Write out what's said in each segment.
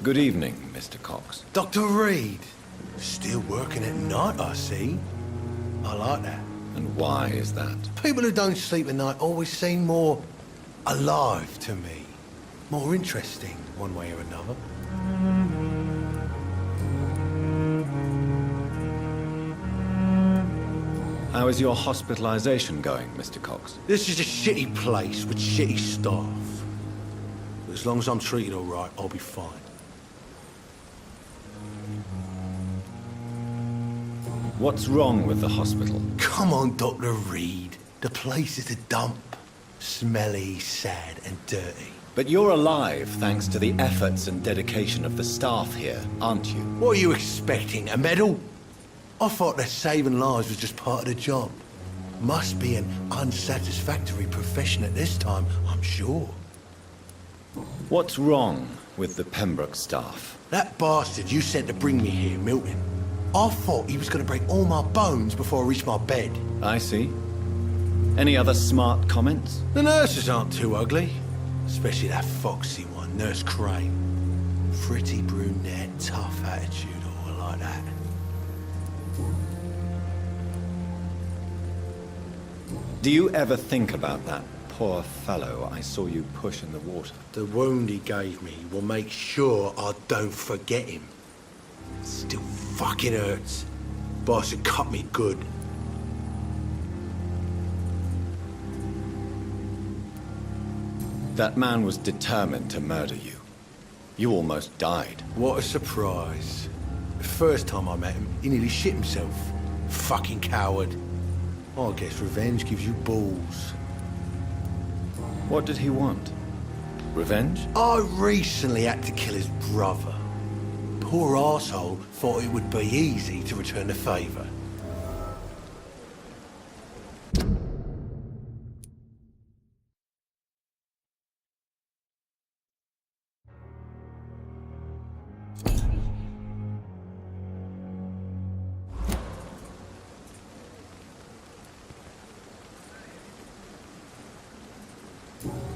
Good evening, Mr. Cox. Dr. Reed. Still working at night, I see. I like that. And why is that? People who don't sleep at night always seem more alive to me. More interesting, one way or another. How is your hospitalization going, Mr. Cox? This is a shitty place with shitty staff. But as long as I'm treated all right, I'll be fine. What's wrong with the hospital? Come on, Dr. Reed. The place is a dump. Smelly, sad, and dirty. But you're alive thanks to the efforts and dedication of the staff here, aren't you? What are you expecting, a medal? I thought that saving lives was just part of the job. Must be an unsatisfactory profession at this time, I'm sure. What's wrong with the Pembroke staff? That bastard you sent to bring me here, Milton. I thought he was going to break all my bones before I reached my bed. I see. Any other smart comments? The nurses aren't too ugly. Especially that foxy one, Nurse Crane. Pretty brunette, tough attitude, all like that. Do you ever think about that poor fellow I saw you push in the water? The wound he gave me will make sure I don't forget him. Still fucking hurts. Boss had cut me good. That man was determined to murder you. You almost died. What a surprise. The first time I met him, he nearly shit himself. Fucking coward. I guess revenge gives you balls. What did he want? Revenge? I recently had to kill his brother. Poor arsehole thought it would be easy to return the favour.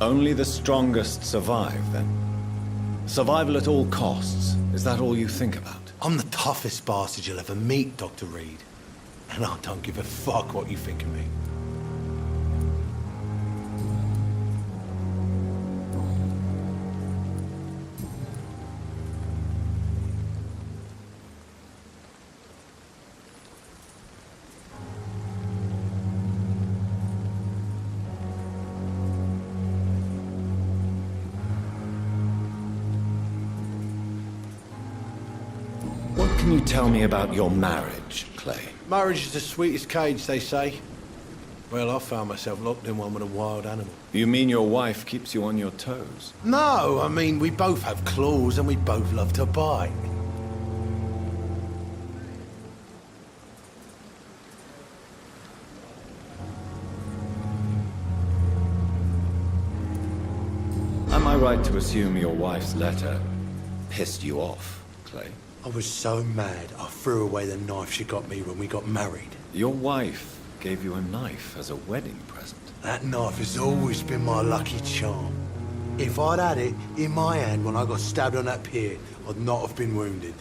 Only the strongest survive, then? Survival at all costs. Is that all you think about? I'm the toughest bastard you'll ever meet, Dr. Reed. And I don't give a fuck what you think of me. What can you tell me about your marriage, Clay? Marriage is the sweetest cage, they say. Well, I found myself locked in one with a wild animal. You mean your wife keeps you on your toes? No, I mean, we both have claws and we both love to bite. Am I right to assume your wife's letter pissed you off, Clay? I was so mad, I threw away the knife she got me when we got married. Your wife gave you a knife as a wedding present. That knife has always been my lucky charm. If I'd had it in my hand when I got stabbed on that pier, I'd not have been wounded.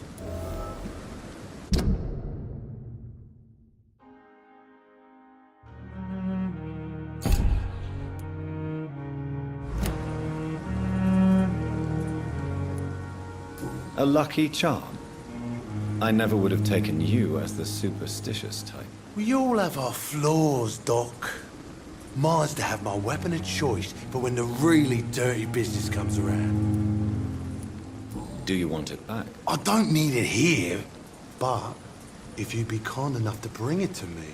A lucky charm? I never would have taken you as the superstitious type. We all have our flaws, Doc. Mine's to have my weapon of choice for when the really dirty business comes around. Do you want it back? I don't need it here, but if you'd be kind enough to bring it to me,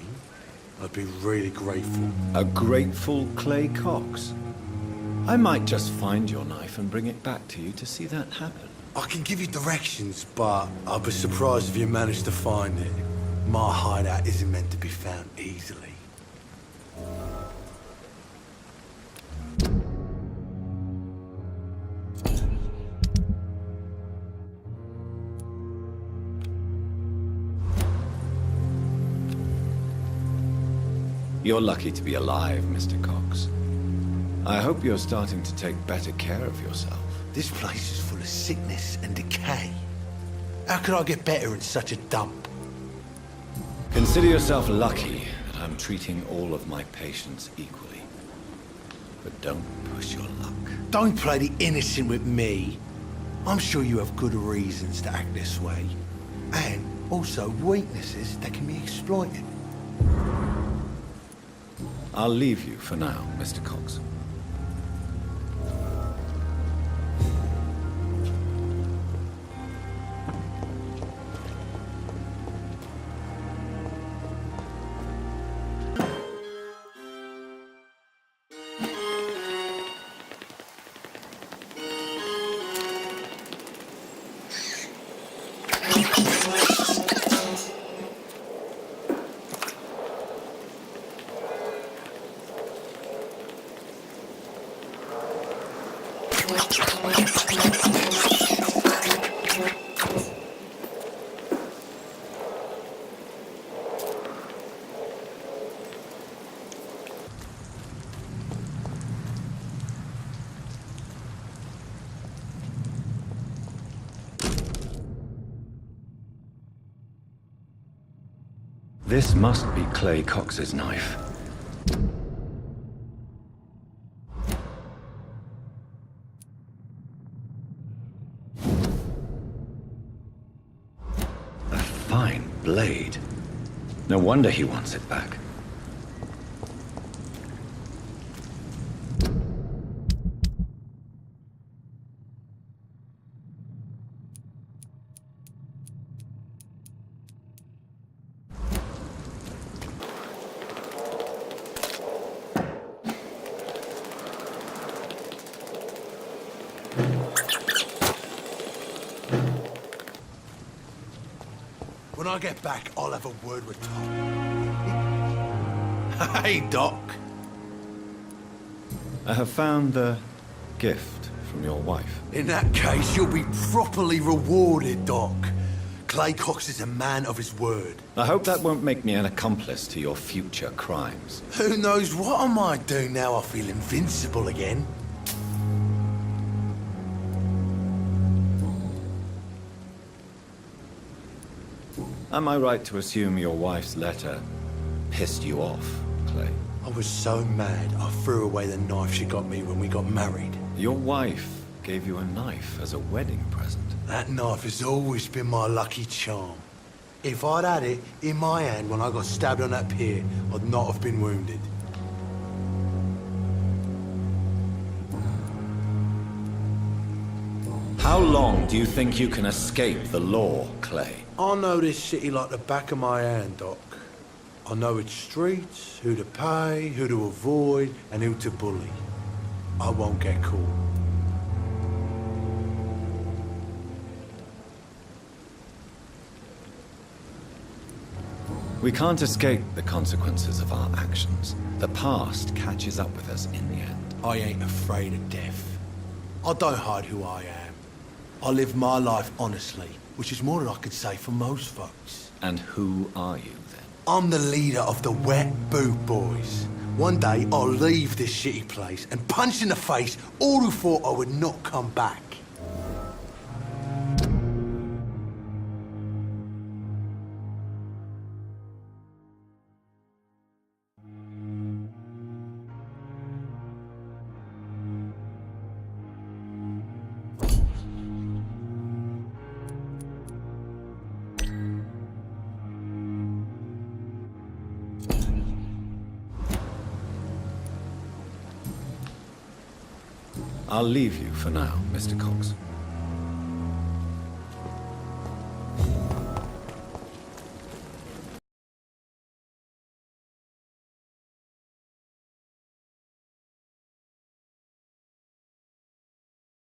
I'd be really grateful. A grateful Clay Cox? I might just find your knife and bring it back to you to see that happen. I can give you directions, but I'd be surprised if you managed to find it. My hideout isn't meant to be found easily. You're lucky to be alive, Mr. Cox. I hope you're starting to take better care of yourself. This place is full of sickness and decay. How could I get better in such a dump? Consider yourself lucky that I'm treating all of my patients equally. But don't push your luck. Don't play the innocent with me. I'm sure you have good reasons to act this way. And also weaknesses that can be exploited. I'll leave you for now, Mr. Cox. This must be Clay Cox's knife. A fine blade. No wonder he wants it back. When I get back, I'll have a word with Tom. Hey, Doc. I have found the gift from your wife. In that case, you'll be properly rewarded, Doc. Clay Cox is a man of his word. I hope that won't make me an accomplice to your future crimes. Who knows what I might do now I feel invincible again. Am I right to assume your wife's letter pissed you off, Clay? I was so mad I threw away the knife she got me when we got married. Your wife gave you a knife as a wedding present. That knife has always been my lucky charm. If I'd had it in my hand when I got stabbed on that pier, I'd not have been wounded. How long do you think you can escape the law, Clay? I know this city like the back of my hand, Doc. I know its streets, who to pay, who to avoid, and who to bully. I won't get caught. We can't escape the consequences of our actions. The past catches up with us in the end. I ain't afraid of death. I don't hide who I am. I live my life honestly, which is more than I could say for most folks. And who are you, then? I'm the leader of the Wet Boot Boys. One day, I'll leave this shitty place and punch in the face all who thought I would not come back. I'll leave you for now, Mr. Cox.